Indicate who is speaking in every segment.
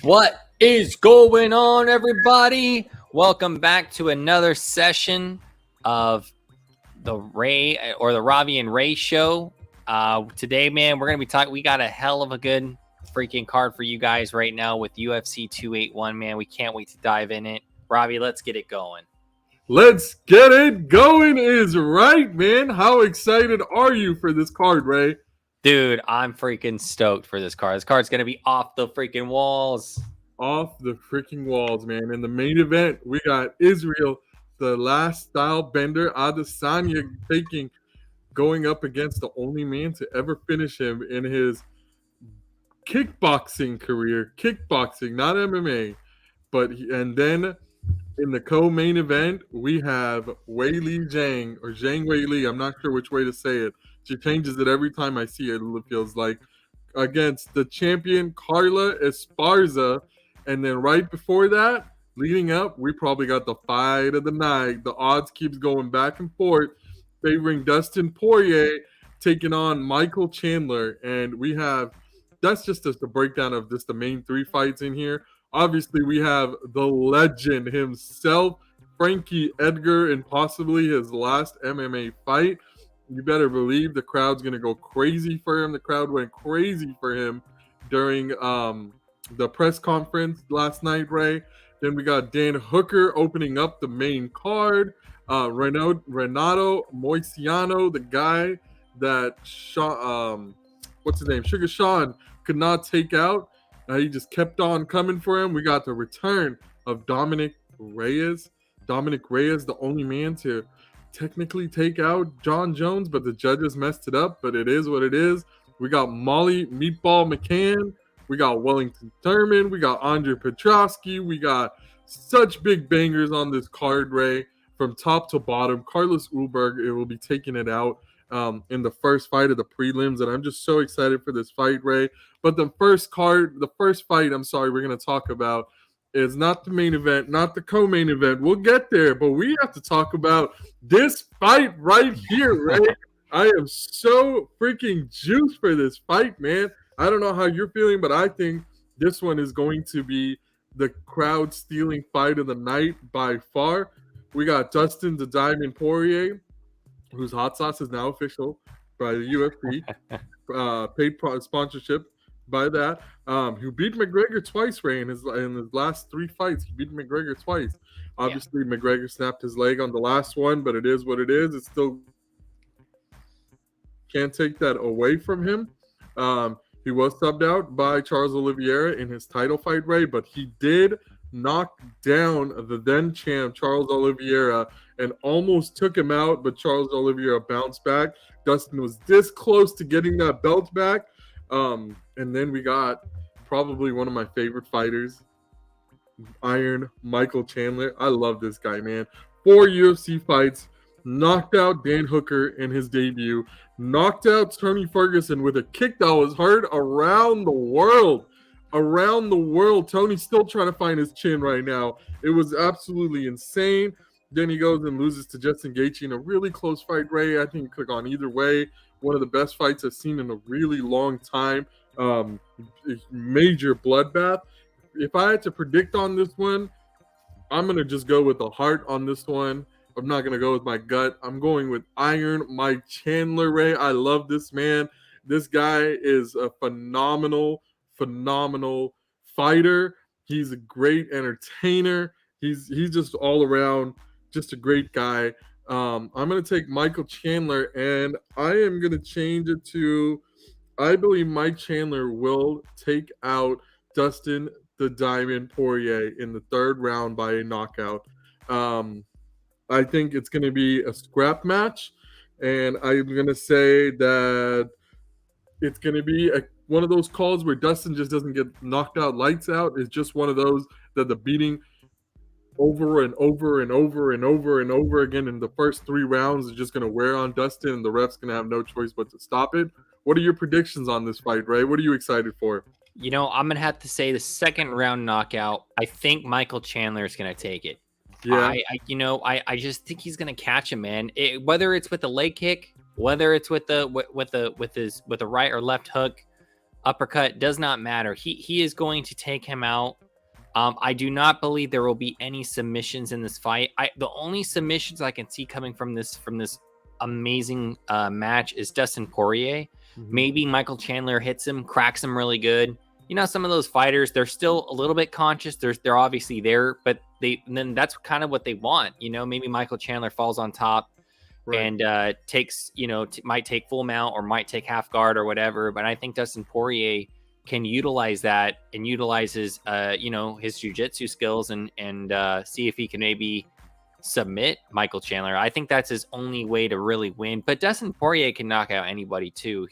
Speaker 1: What is going on, everybody? Welcome back to another session of the Ravi and Ray show. Today, man, we're gonna be talking. We got a hell of a good freaking card for you guys right now with UFC 281. Man, we can't wait to dive in it. Ravi, let's get it going.
Speaker 2: Let's get it going is right, man. How excited are you for this card, Ray?
Speaker 1: Dude, I'm freaking stoked for this card. This card's gonna be off the freaking walls.
Speaker 2: Off the freaking walls, man. In the main event, we got Israel, the last style bender, Adesanya going up against the only man to ever finish him in his kickboxing career. Kickboxing, not MMA. And then in the co-main event, we have Weili Zhang, or Zhang Weili. I'm not sure which way to say it. She changes it every time I see it, it feels like. Against the champion, Carla Esparza. And then right before that, leading up, we probably got the fight of the night. The odds keeps going back and forth, favoring Dustin Poirier, taking on Michael Chandler. And we have, that's just the breakdown of just the main three fights in here. Obviously, we have the legend himself, Frankie Edgar, and possibly his last MMA fight. You better believe the crowd's going to go crazy for him. The crowd went crazy for him during the press conference last night, Ray. Then we got Dan Hooker opening up the main card. Renato Moiciano, the guy that what's his name? Sugar Sean could not take out. He just kept on coming for him. We got the return of Dominic Reyes. Dominic Reyes, the only man to technically take out John Jones, but the judges messed it up. But it is what it is. We got Molly Meatball McCann. We got Wellington Thurman. We got Andre Petrosky. We got such big bangers on this card, Ray, from top to bottom. Carlos Ulberg, it will be taking it out in the first fight of the prelims, and I'm just so excited for this fight, Ray. But the first fight, we're going to talk about is not the main event, not the co-main event. We'll get there, but we have to talk about this fight right here, Ray. I am so freaking juiced for this fight, man. I don't know how you're feeling, but I think this one is going to be the crowd-stealing fight of the night by far. We got Dustin the Diamond Poirier, whose hot sauce is now official by the UFC, paid sponsorship by that, who beat McGregor twice, Ray, in his last three fights. He beat McGregor twice. Obviously, yeah. McGregor snapped his leg on the last one, but it is what it is. It still can't take that away from him. He was subbed out by Charles Oliveira in his title fight, Ray, but he did knock down the then champ Charles Oliveira and almost took him out, but Charles Oliveira bounced back. Dustin was this close to getting that belt back. And then we got probably one of my favorite fighters, Iron Michael Chandler. I love this guy, man. 4 UFC fights, knocked out Dan Hooker in his debut, knocked out Tony Ferguson with a kick that was heard around the world. Around the world. Tony's still trying to find his chin right now. It was absolutely insane. Then he goes and loses to Justin Gaethje in a really close fight, Ray. I think it could have gone either way. One of the best fights I've seen in a really long time. Major bloodbath. If I had to predict on this one, I'm going to just go with the heart on this one. I'm not going to go with my gut. I'm going with Iron Mike Chandler, Ray. I love this man. This guy is a phenomenal fighter. He's a great entertainer. He's just all around just a great guy. I'm going to take Michael Chandler, and I am going to change it to, I believe Mike Chandler will take out Dustin the Diamond Poirier in the third round by a knockout. I think it's going to be a scrap match, and I'm going to say that it's going to be one of those calls where Dustin just doesn't get knocked out, lights out. It's just one of those that the beating over and over and over and over and over again in the first 3 rounds is just going to wear on Dustin, and the ref's going to have no choice but to stop it. What are your predictions on this fight, Ray? What are you excited for?
Speaker 1: You know, I'm going to have to say the second round knockout. I think Michael Chandler is going to take it. Yeah, I just think he's going to catch him, man. Whether it's with the leg kick, whether it's with the right or left hook, uppercut, does not matter. He is going to take him out. I do not believe there will be any submissions in this fight. The only submissions I can see coming from this amazing match is Dustin Poirier. Maybe Michael Chandler hits him, cracks him really good. You know, some of those fighters, they're still a little bit conscious. They're obviously there, but then that's kind of what they want. You know, maybe Michael Chandler falls on top and takes, might take full mount or might take half guard or whatever. But I think Dustin Poirier can utilize that and utilize his, his jiu-jitsu skills and see if he can maybe submit Michael Chandler. I think that's his only way to really win. But Dustin Poirier can knock out anybody too.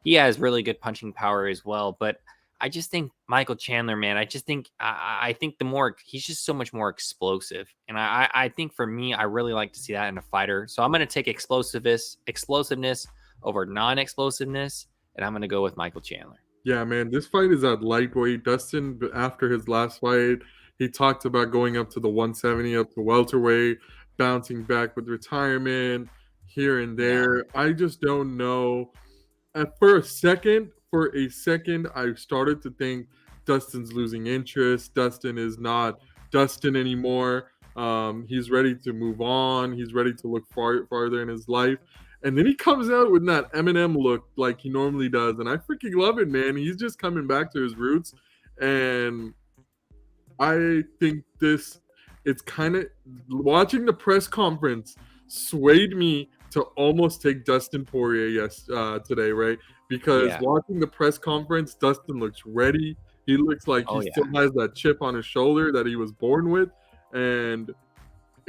Speaker 1: He has really good punching power as well. But I just think Michael Chandler, man, I think he's just so much more explosive. And I think for me, I really like to see that in a fighter. So I'm going to take explosiveness over non-explosiveness. And I'm going to go with Michael Chandler.
Speaker 2: Yeah, man, this fight is at lightweight. Dustin, after his last fight, he talked about going up to the 170, up to welterweight, bouncing back with retirement here and there. Yeah. I just don't know. For a second, I started to think Dustin's losing interest. Dustin is not Dustin anymore. He's ready to move on. He's ready to look farther in his life. And then he comes out with that Eminem look like he normally does. And I freaking love it, man. He's just coming back to his roots. And I think it's kind of watching the press conference swayed me to almost take Dustin Poirier today, right? Because watching the press conference, Dustin looks ready. He looks like he still has that chip on his shoulder that he was born with. And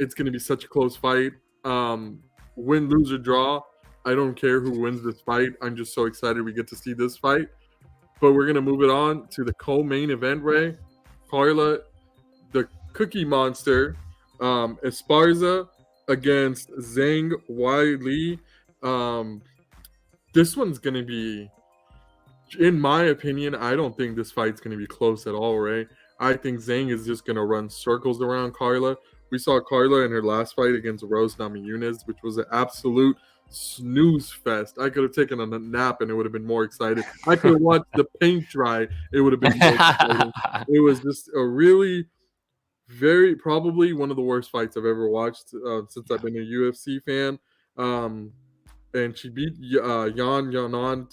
Speaker 2: it's going to be such a close fight. Win, lose, or draw, I don't care who wins this fight. I'm just so excited we get to see this fight. But we're going to move it on to the co-main event, Ray. Carla, the Cookie Monster, Esparza against Zhang Weili. This one's going to be, in my opinion, I don't think this fight's going to be close at all, Ray. I think Zhang is just going to run circles around Carla. We saw Carla in her last fight against Rose Namajunas, which was an absolute snooze fest. I could have taken a nap and it would have been more exciting. I could have watched the paint dry. It would have been more exciting. It was just a really, probably one of the worst fights I've ever watched since I've been a UFC fan. And she beat Yanan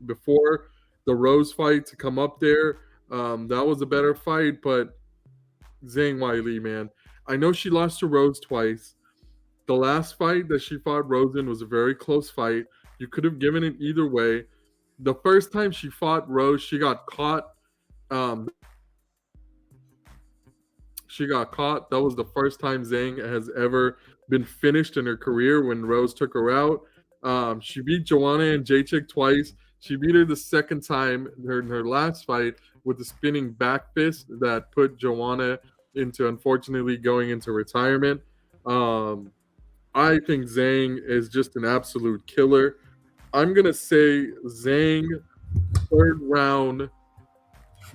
Speaker 2: before the Rose fight to come up there. That was a better fight, but Zhang Weili, man. I know she lost to Rose twice. The last fight that she fought Rose in was a very close fight. You could have given it either way. The first time she fought Rose, she got caught. That was the first time Zhang has ever been finished in her career when Rose took her out. She beat Joanna and Jacek twice. She beat her the second time in her last fight with the spinning back fist that put Joanna into, unfortunately, going into retirement. I think Zhang is just an absolute killer. I'm going to say Zhang, third round,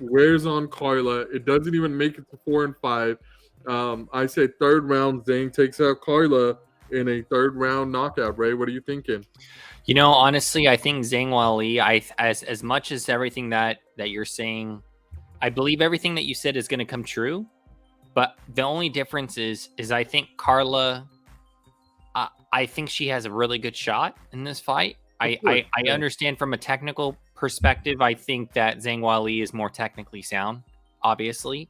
Speaker 2: wears on Carla. It doesn't even make it to 4 and 5. I say third round, Zhang takes out Carla in a third round knockout. Ray, what are you thinking?
Speaker 1: You know, honestly, I think Zhang Weili, as much as everything that you're saying, I believe everything that you said is going to come true. But the only difference is I think Carla, I think she has a really good shot in this fight. I understand from a technical perspective, I think that Zhang Weili is more technically sound, obviously.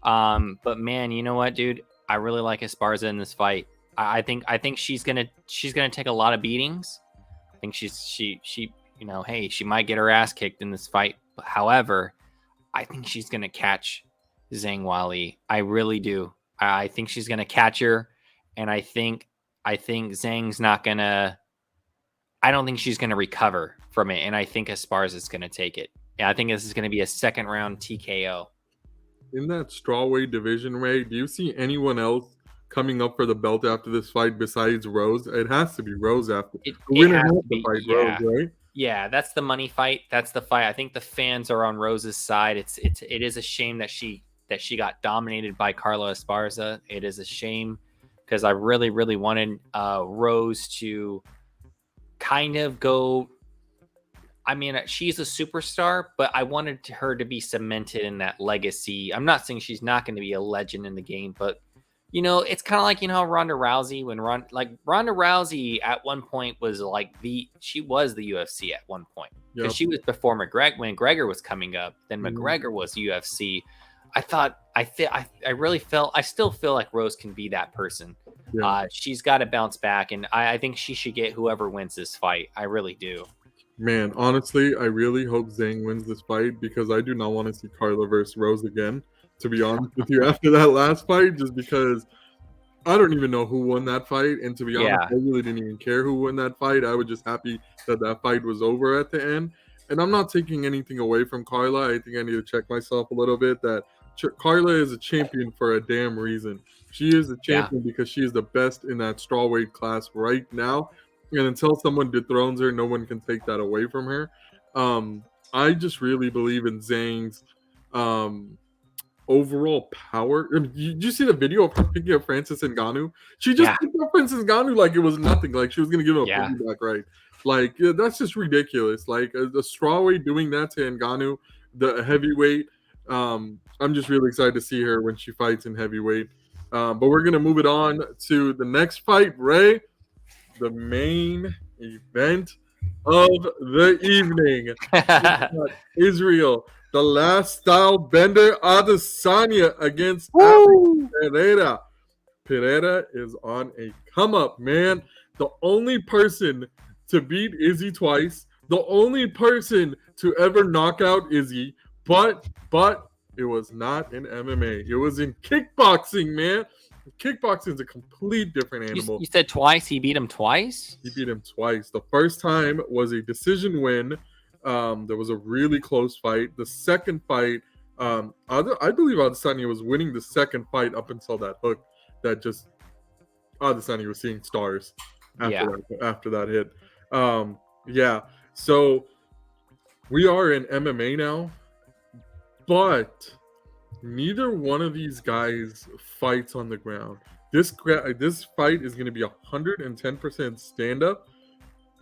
Speaker 1: But man, you know what, dude? I really like Esparza in this fight. I think she's gonna take a lot of beatings. I think she she might get her ass kicked in this fight. However, I think she's gonna catch Zhang Weili. I really do. I think she's gonna catch her, and I think Zhang's not gonna. I don't think she's gonna recover from it, and I think Esparza is gonna take it. Yeah, I think this is gonna be a second round TKO.
Speaker 2: In that strawweight division, Ray, do you see anyone else coming up for the belt after this fight besides Rose? It has to be Rose after. The winner has to fight Rose, right?
Speaker 1: Yeah, that's the money fight. That's the fight. I think the fans are on Rose's side. It is a shame that she got dominated by Carla Esparza. It is a shame because I really, really wanted Rose to kind of go I mean, she's a superstar, but I wanted her to be cemented in that legacy. I'm not saying she's not going to be a legend in the game, but it's kind of like how Ronda Rousey Ronda Rousey at one point was like she was the UFC at one point because
Speaker 2: Yep.
Speaker 1: she was before McGregor when McGregor was coming up. Then
Speaker 2: Mhm.
Speaker 1: McGregor was UFC. I really felt I still feel like Rose can be that person.
Speaker 2: Yeah.
Speaker 1: She's got to bounce back, and I think she should get whoever wins this fight. I really do.
Speaker 2: Man, honestly, I really hope Zhang wins this fight because I do not want to see Carla versus Rose again. To be honest with you, after that last fight, just because I don't even know who won that fight, and to be honest,
Speaker 1: Yeah.
Speaker 2: I really didn't even care who won that fight. I was just happy that that fight was over at the end. And I'm not taking anything away from Carla. I think I need to check myself a little bit. That Carla is a champion for a damn reason. She is a
Speaker 1: Yeah.
Speaker 2: champion because she is the best in that strawweight class right now. And until someone dethrones her, no one can take that away from her. I just really believe in Zhang's overall power. I mean, did you see the video of her picking up Francis Ngannou? She just
Speaker 1: Yeah.
Speaker 2: picked up Francis Ngannou like it was nothing. Like she was gonna give him a
Speaker 1: Yeah.
Speaker 2: piggyback right. Like that's just ridiculous. Like the strawweight doing that to Ngannou, the heavyweight. I'm just really excited to see her when she fights in heavyweight. But we're gonna move it on to the next fight, Ray, the main event of the evening. Israel, the last style bender, Adesanya against Pereira. Pereira is on a come up, man. The only person to beat Izzy twice, the only person to ever knock out Izzy, but it was not in MMA. It was in kickboxing, man. Kickboxing is a complete different animal.
Speaker 1: You said twice. He beat him twice.
Speaker 2: He beat him twice. The first time was a decision win. There was a really close fight. The second fight, I believe Adesanya was winning the second fight up until that hook that just Adesanya was seeing stars after that hit. Yeah. So we are in MMA now, but neither one of these guys fights on the ground. This fight is going to be 110% stand up,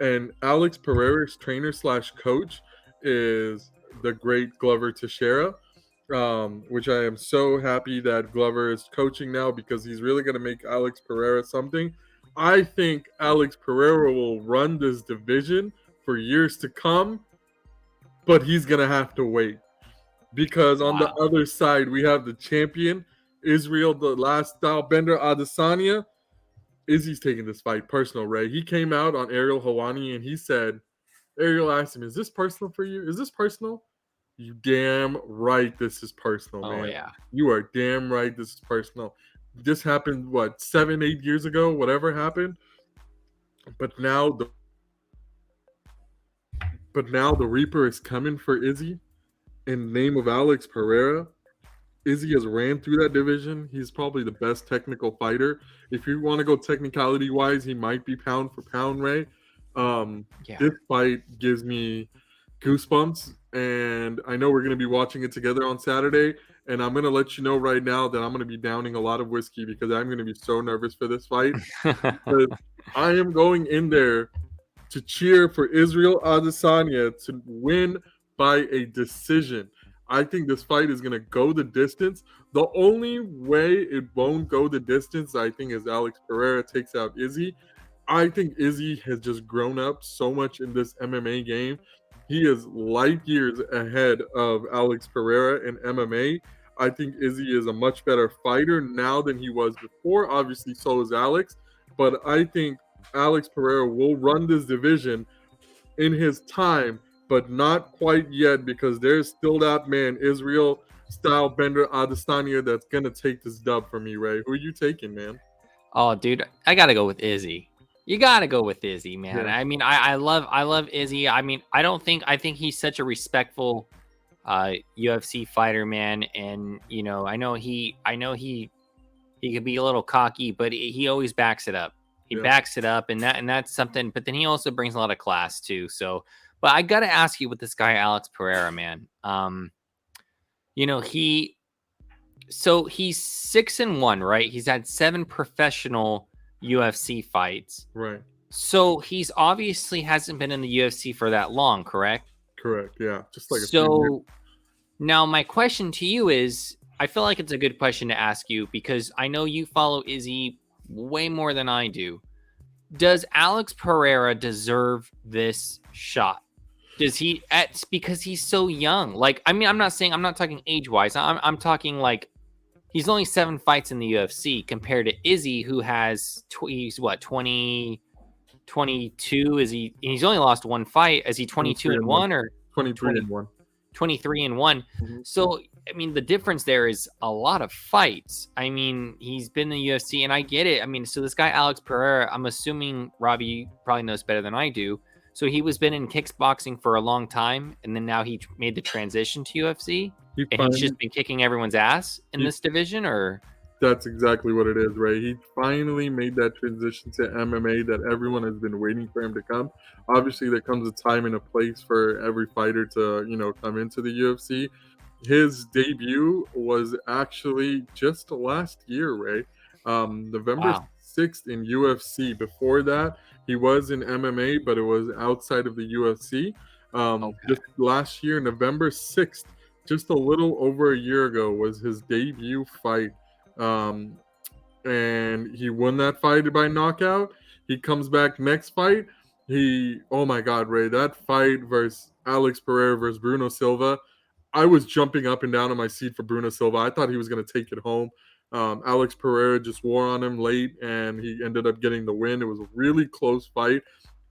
Speaker 2: and Alex Pereira's trainer / coach is the great Glover Teixeira, which I am so happy that Glover is coaching now because he's really going to make Alex Pereira something. I think Alex Pereira will run this division for years to come, but he's going to have to wait. Because on the other side, we have the champion, Israel, the last style bender, Adesanya. Izzy's taking this fight personal, Ray. He came out on Ariel Helwani and he said, Ariel asked him, is this personal for you? Is this personal? You damn right this is personal, man.
Speaker 1: Oh, yeah.
Speaker 2: You are damn right this is personal. This happened, 7-8 years ago, whatever happened. But now the Reaper is coming for Izzy. In the name of Alex Pereira, Izzy has ran through that division. He's probably the best technical fighter. If you want to go technicality wise, he might be pound for pound, Ray. This fight gives me goosebumps, and I know we're going to be watching it together on Saturday. And I'm going to let you know right now that I'm going to be downing a lot of whiskey because I'm going to be so nervous for this fight. Because I am going in there to cheer for Israel Adesanya to win by a decision. I think this fight is going to go the distance. The only way it won't go the distance, I think, is Alex Pereira takes out Izzy. I think Izzy has just grown up so much in this MMA game. He is light years ahead of Alex Pereira in MMA. I think Izzy is a much better fighter now than he was before. Obviously, so is Alex. But I think Alex Pereira will run this division in his time, but not quite yet because there's still that man, Israel style bender Adesanya, that's going to take this dub for me, Ray. Who are you taking, man?
Speaker 1: Oh, dude, I got to go with Izzy. You got to go with Izzy, man.
Speaker 2: Yeah.
Speaker 1: I mean, I love Izzy. I mean, I think he's such a respectful UFC fighter, man. And, I know he could be a little cocky, but he always backs it up. He backs it up, and that's something. But then he also brings a lot of class too. So, but I got to ask you with this guy, Alex Pereira, man. He's 6-1, right? He's had 7 professional UFC fights.
Speaker 2: Right.
Speaker 1: So he's obviously hasn't been in the UFC for that long, correct?
Speaker 2: Correct. Yeah, just like
Speaker 1: So now my question to you is, I feel like it's a good question to ask you because I know you follow Izzy way more than I do. Does Alex Pereira deserve this shot? Does he? It's because he's so young. Like, I mean, I'm not talking age wise. I'm talking like he's only 7 fights in the UFC compared to Izzy, who has he's what 22. Is he? He's only lost 1 fight. Is he 22 and 1 or
Speaker 2: 23 and 1?
Speaker 1: 23 and 1?
Speaker 2: Mm-hmm.
Speaker 1: So I mean, the difference there is a lot of fights. I mean, he's been in the UFC, and I get it. I mean, so this guy Alex Pereira, I'm assuming Robbie probably knows better than I do. So he was been in kickboxing for a long time, and then now he made the transition to UFC, and he's just been kicking everyone's ass in this division, or?
Speaker 2: That's exactly what it is, right? He finally made that transition to MMA that everyone has been waiting for him to come. Obviously, there comes a time and a place for every fighter to, come into the UFC. His debut was actually just last year, Ray. November 6th in UFC. Before that, he was in MMA, but it was outside of the UFC. Just last year, November 6th, just a little over a year ago, was his debut fight. And he won that fight by knockout. He comes back next fight. Oh my God, Ray, that fight versus Alex Pereira versus Bruno Silva, I was jumping up and down on my seat for Bruno Silva. I thought he was going to take it home. Alex Pereira just wore on him late, and he ended up getting the win. It was a really close fight,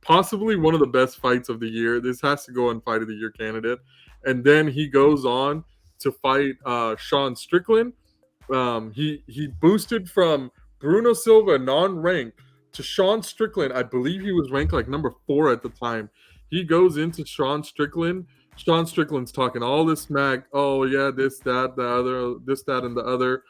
Speaker 2: possibly one of the best fights of the year. This has to go on Fight of the Year candidate. And then he goes on to fight Sean Strickland. He boosted from Bruno Silva, non-ranked, to Sean Strickland. I believe he was ranked like number 4 at the time. He goes into Sean Strickland. Sean Strickland's talking all this smack. Oh yeah, this, that, the other, this, that, and the other.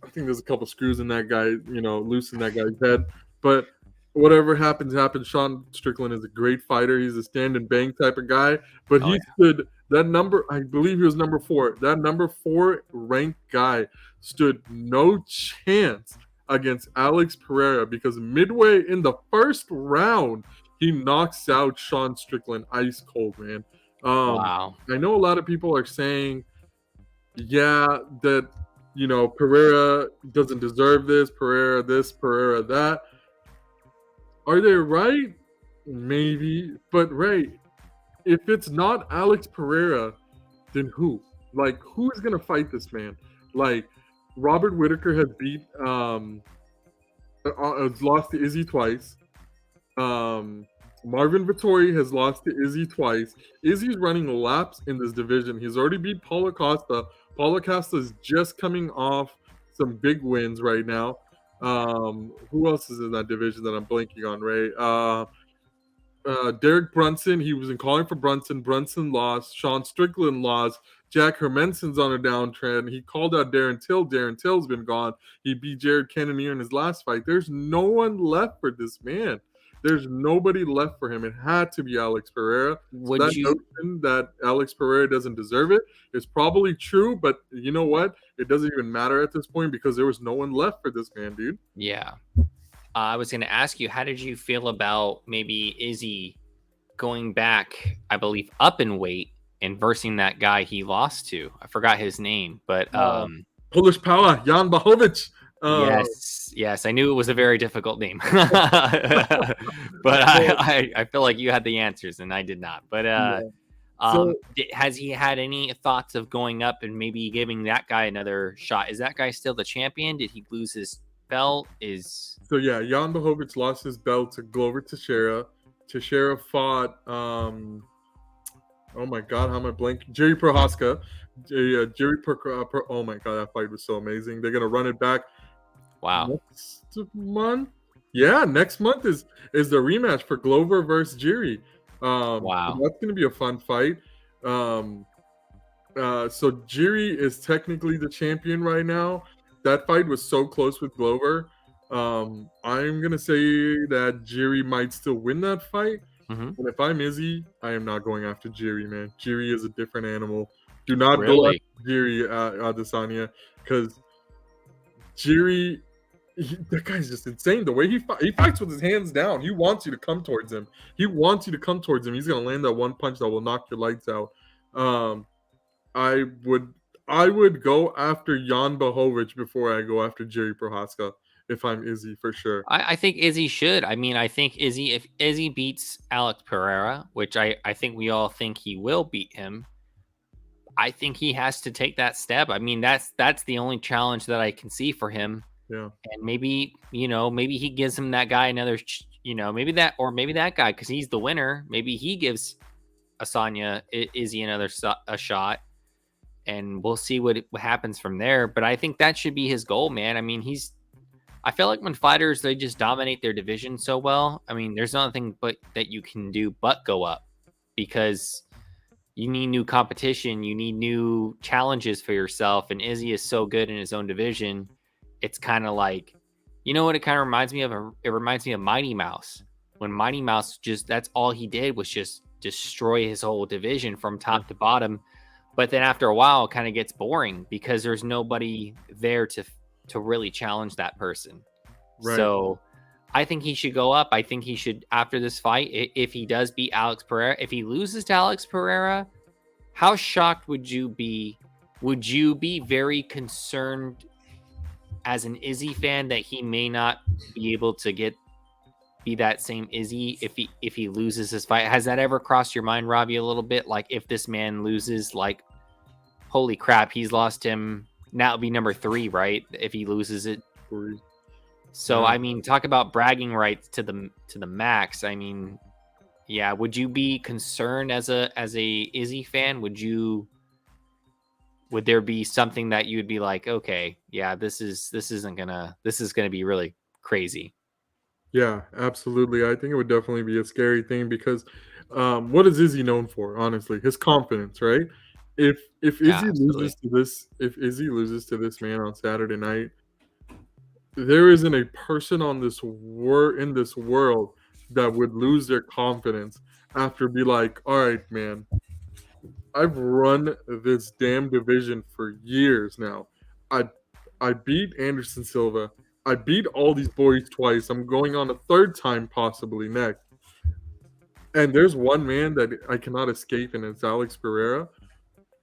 Speaker 2: I think there's a couple screws in that guy, loose in that guy's head. But whatever happens. Sean Strickland is a great fighter. He's a stand and bang type of guy. But stood that number. I believe he was number 4. That number 4 ranked guy stood no chance against Alex Pereira because midway in the first round, he knocks out Sean Strickland ice cold, man.
Speaker 1: Wow.
Speaker 2: I know a lot of people are saying, that, Pereira doesn't deserve this, Pereira this, Pereira that. Are they right? Maybe. But, Ray, if it's not Alex Pereira, then who? Like, who is going to fight this man? Like, Robert Whittaker has has lost to Izzy twice. Marvin Vettori has lost to Izzy twice. Izzy's running laps in this division. He's already beat Paulo Costa. Paulo Costa is just coming off some big wins right now. Who else is in that division that I'm blanking on, Ray? Derek Brunson. He was in calling for Brunson. Brunson lost. Sean Strickland lost. Jack Hermansson's on a downtrend. He called out Darren Till. Darren Till's been gone. He beat Jared Cannonier in his last fight. There's no one left for this man. There's nobody left for him. It had to be Alex Pereira. Notion that Alex Pereira doesn't deserve it is probably true, but you know what? It doesn't even matter at this point because there was no one left for this man, dude.
Speaker 1: Yeah. I was going to ask you, how did you feel about maybe Izzy going back, I believe, up in weight and versing that guy he lost to? I forgot his name, but
Speaker 2: Polish power, Jan Blachowicz.
Speaker 1: Yes, I knew it was a very difficult name, but I feel like you had the answers and I did not. But has he had any thoughts of going up and maybe giving that guy another shot? Is that guy still the champion? Did he lose his belt? Jan
Speaker 2: Blachowicz lost his belt to Glover Teixeira. Teixeira fought oh my God, how am I blanking? Jerry Prohaska. Oh my God, that fight was so amazing. They're gonna run it back.
Speaker 1: Wow.
Speaker 2: Next month? Yeah, next month is the rematch for Glover versus Jiri.
Speaker 1: Wow.
Speaker 2: That's going to be a fun fight. So Jiri is technically the champion right now. That fight was so close with Glover. I'm going to say that Jiri might still win that fight.
Speaker 1: Mm-hmm.
Speaker 2: And if I'm Izzy, I am not going after Jiri, man. Jiri is a different animal. Do not go after Jiri, Adesanya, because Jiri, that guy's just insane. The way he fights with his hands down. He wants you to come towards him. He's gonna land that one punch that will knock your lights out. Um, I would go after Jan Blachowicz before I go after Jerry Prohaska if I'm Izzy, for sure.
Speaker 1: I think Izzy should. I mean, I think if Izzy beats Alex Pereira, which I think we all think he will beat him, I think he has to take that step. I mean, that's the only challenge that I can see for him.
Speaker 2: Yeah.
Speaker 1: And maybe he gives him that guy another, maybe that guy, because he's the winner. Maybe he gives Adesanya Izzy a shot, and we'll see what happens from there. But I think that should be his goal, man. I mean, I feel like when fighters, they just dominate their division so well, I mean, there's nothing but that you can do but go up, because you need new competition. You need new challenges for yourself. And Izzy is so good in his own division. It's kind of like, you know what it kind of reminds me of? It reminds me of Mighty Mouse. When Mighty Mouse that's all he did was just destroy his whole division from top to bottom. But then after a while, it kind of gets boring because there's nobody there to really challenge that person. Right. So I think he should go up. I think he should, after this fight, if he does beat Alex Pereira, if he loses to Alex Pereira, how shocked would you be? Would you be very concerned as an Izzy fan that he may not be able to be that same Izzy if he loses this fight? Has that ever crossed your mind, Ravi, a little bit? Like, if this man loses, like, holy crap, he's lost him. Now it'll be number 3, right? If he loses it. So, I mean, talk about bragging rights to the max. I mean, yeah, would you be concerned as a Izzy fan? Would there be something that you would be like, okay, yeah, this is gonna be really crazy?
Speaker 2: Yeah, absolutely. I think it would definitely be a scary thing because what is Izzy known for? Honestly, his confidence, right? If Izzy loses to this man on Saturday night, there isn't a person on this in this world that would lose their confidence after be like, all right, man, I've run this damn division for years now. I beat Anderson Silva. I beat all these boys twice. I'm going on a third time possibly next. And there's one man that I cannot escape, and it's Alex Pereira.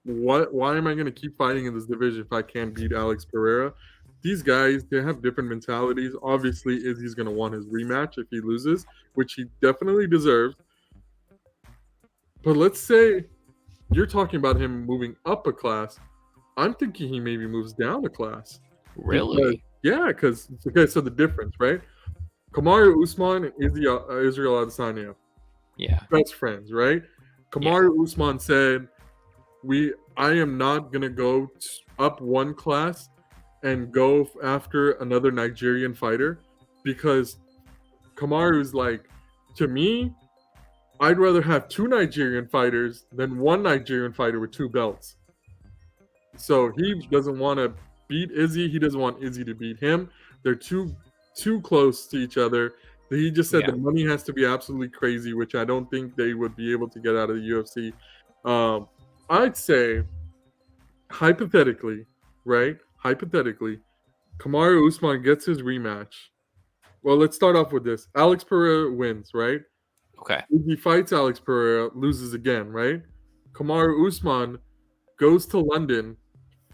Speaker 2: Why am I going to keep fighting in this division if I can't beat Alex Pereira? These guys, they have different mentalities. Obviously, Izzy's going to want his rematch if he loses, which he definitely deserves. But let's say you're talking about him moving up a class. I'm thinking he maybe moves down a class.
Speaker 1: Really?
Speaker 2: Because so the difference, right? Kamaru Usman and Israel Adesanya.
Speaker 1: Yeah.
Speaker 2: Best friends, right? Kamaru Usman said, I am not going to go up one class and go after another Nigerian fighter, because Kamaru's like, to me, I'd rather have 2 Nigerian fighters than 1 Nigerian fighter with 2 belts. So he doesn't want to beat Izzy. He doesn't want Izzy to beat him. They're too close to each other. He just said the money has to be absolutely crazy, which I don't think they would be able to get out of the UFC. I'd say, hypothetically, right? Hypothetically, Kamaru Usman gets his rematch. Well, let's start off with this. Alex Pereira wins, right?
Speaker 1: Okay.
Speaker 2: He fights Alex Pereira, loses again, right? Kamaru Usman goes to London,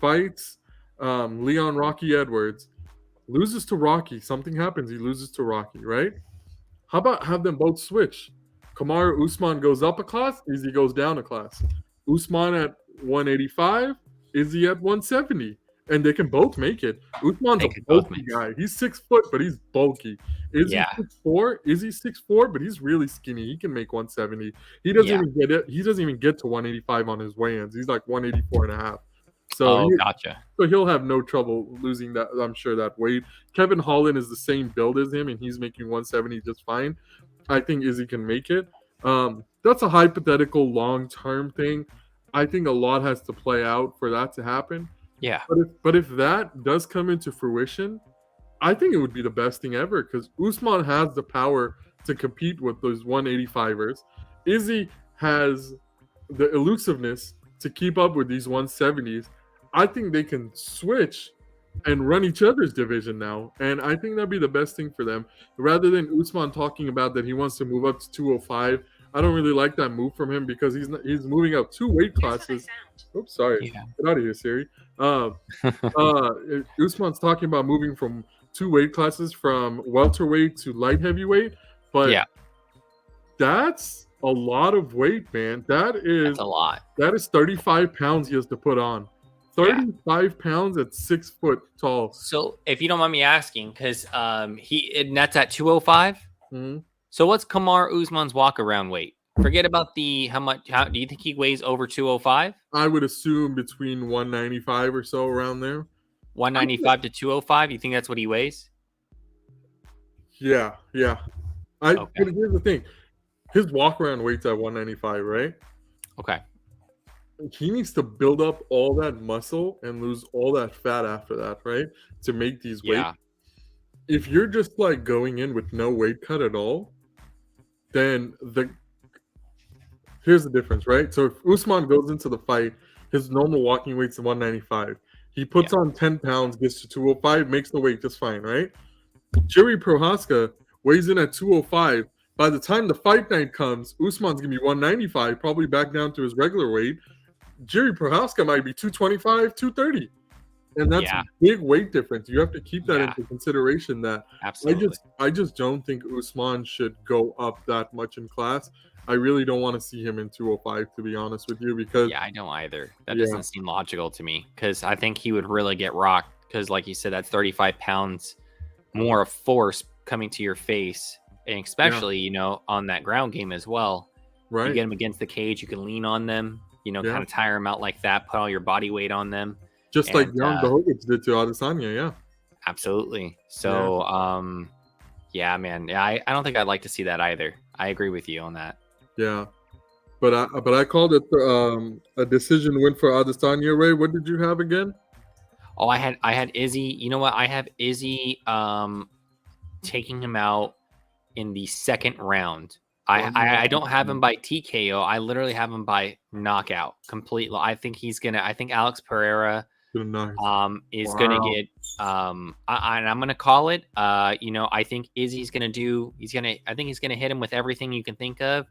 Speaker 2: fights Leon Rocky Edwards, loses to Rocky. Something happens. He loses to Rocky, right? How about have them both switch? Kamaru Usman goes up a class, Izzy goes down a class. Usman at 185, Izzy at 170. And they can both make it. Usman's a bulky guy. He's 6 foot, but he's bulky. Izzy's 6'4". Izzy's 6'4", but he's really skinny. He can make 170. He doesn't even get it. He doesn't even get to 185 on his weigh-ins. He's like 184 and a half. So
Speaker 1: gotcha.
Speaker 2: So he'll have no trouble losing that, I'm sure, that weight. Kevin Holland is the same build as him, and he's making 170 just fine. I think Izzy can make it. That's a hypothetical long-term thing. I think a lot has to play out for that to happen.
Speaker 1: Yeah.
Speaker 2: But if that does come into fruition, I think it would be the best thing ever, because Usman has the power to compete with those 185ers. Izzy has the elusiveness to keep up with these 170s. I think they can switch and run each other's division now. And I think that'd be the best thing for them. Rather than Usman talking about that he wants to move up to 205, I don't really like that move from him because he's moving up 2 weight classes. Oops, sorry.
Speaker 1: Yeah.
Speaker 2: Get out of here, Siri. Usman's talking about moving from 2 weight classes from welterweight to light heavyweight, but
Speaker 1: Yeah.
Speaker 2: that's a lot of weight, man.
Speaker 1: That's a lot.
Speaker 2: That is 35 pounds he has to put on. 35 pounds at 6 foot tall.
Speaker 1: So if you don't mind me asking, because that's at 205.
Speaker 2: Mhm.
Speaker 1: So what's Kamar Usman's walk around weight? Forget about how do you think he weighs over 205?
Speaker 2: I would assume between 195 or so, around there.
Speaker 1: 195 to 205. You think that's what he weighs?
Speaker 2: Yeah.
Speaker 1: Okay.
Speaker 2: But here's the thing. His walk around weight's at 195, right?
Speaker 1: Okay.
Speaker 2: He needs to build up all that muscle and lose all that fat after that, right? To make these weights.
Speaker 1: Yeah.
Speaker 2: If you're just like going in with no weight cut at all, then here's the difference, right? So if Usman goes into the fight, his normal walking weight's 195. He puts on 10 pounds, gets to 205, makes the weight just fine, right? Jiri Prohaska weighs in at 205. By the time the fight night comes, Usman's gonna be 195, probably back down to his regular weight. Jiri Prohaska might be 225, 230. And that's a big weight difference. You have to keep that into consideration. That
Speaker 1: Absolutely.
Speaker 2: I just don't think Usman should go up that much in class. I really don't want to see him in 205, to be honest with you, because
Speaker 1: I don't either. That doesn't seem logical to me, because I think he would really get rocked, because like you said, that's 35 pounds more of force coming to your face, and especially on that ground game as well.
Speaker 2: Right.
Speaker 1: You get them against the cage, you can lean on them, kind of tire them out like that, put all your body weight on them.
Speaker 2: Just like Jan Blachowicz did to Adesanya,
Speaker 1: Absolutely. So, man. I don't think I'd like to see that either. I agree with you on that.
Speaker 2: Yeah. But I called it a decision win for Adesanya. Ray, what did you have again?
Speaker 1: Oh, I had Izzy. You know what? I have Izzy taking him out in the second round. I don't have him by TKO. I literally have him by knockout completely. I think Alex Pereira is gonna get and I'm gonna call it. I think Izzy's gonna hit him with everything you can think of.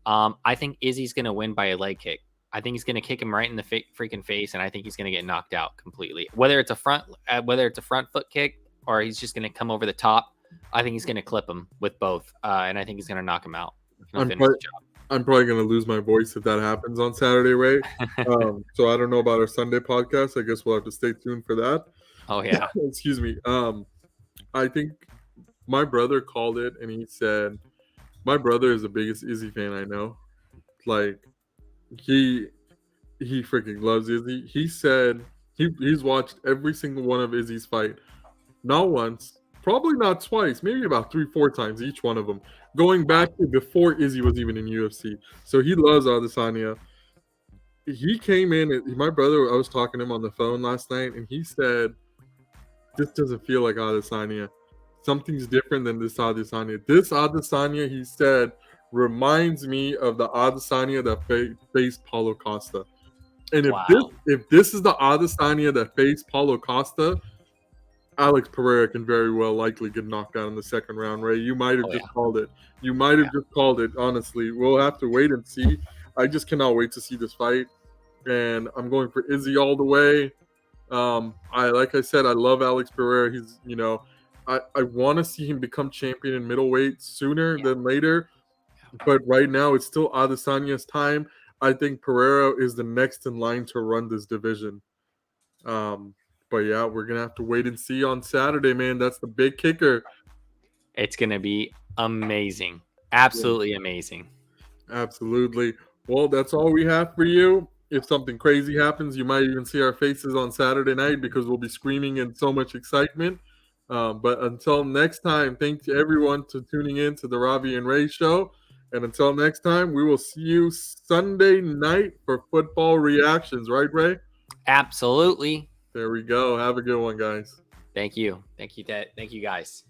Speaker 1: I think Izzy's gonna win by a leg kick. I think he's gonna kick him right in the freaking face, and I think he's gonna get knocked out completely. Whether it's a front foot kick or he's just gonna come over the top, I think he's gonna clip him with both, and I think he's gonna knock him out.
Speaker 2: I'm probably going to lose my voice if that happens on Saturday, Ray. So I don't know about our Sunday podcast. I guess we'll have to stay tuned for that.
Speaker 1: Oh, yeah.
Speaker 2: Excuse me. I think my brother called it, and he said, my brother is the biggest Izzy fan I know. Like, he freaking loves Izzy. He said he's watched every single one of Izzy's fight. Not once, probably not twice, maybe about 3-4 times each one of them, going back to before Izzy was even in UFC. So he loves Adesanya. He came in, my brother, I was talking to him on the phone last night, and he said, this doesn't feel like Adesanya. Something's different than this Adesanya. This Adesanya, he said, reminds me of the Adesanya that faced Paulo Costa. And if this is the Adesanya that faced Paulo Costa, Alex Pereira can very well likely get knocked out in the second round, Ray. You might have just called it. You might have just called it, honestly. We'll have to wait and see. I just cannot wait to see this fight. And I'm going for Izzy all the way. Like I said, I love Alex Pereira. He's, I want to see him become champion in middleweight sooner than later. But right now, it's still Adesanya's time. I think Pereira is the next in line to run this division. But yeah, we're going to have to wait and see on Saturday, man. That's the big kicker.
Speaker 1: It's going to be amazing. Absolutely amazing.
Speaker 2: Absolutely. Well, that's all we have for you. If something crazy happens, you might even see our faces on Saturday night because we'll be screaming in so much excitement. But until next time, thank you everyone for tuning in to the Ravi and Ray show. And until next time, we will see you Sunday night for football reactions. Right, Ray?
Speaker 1: Absolutely.
Speaker 2: There we go. Have a good one, guys.
Speaker 1: Thank you. Thank you, guys.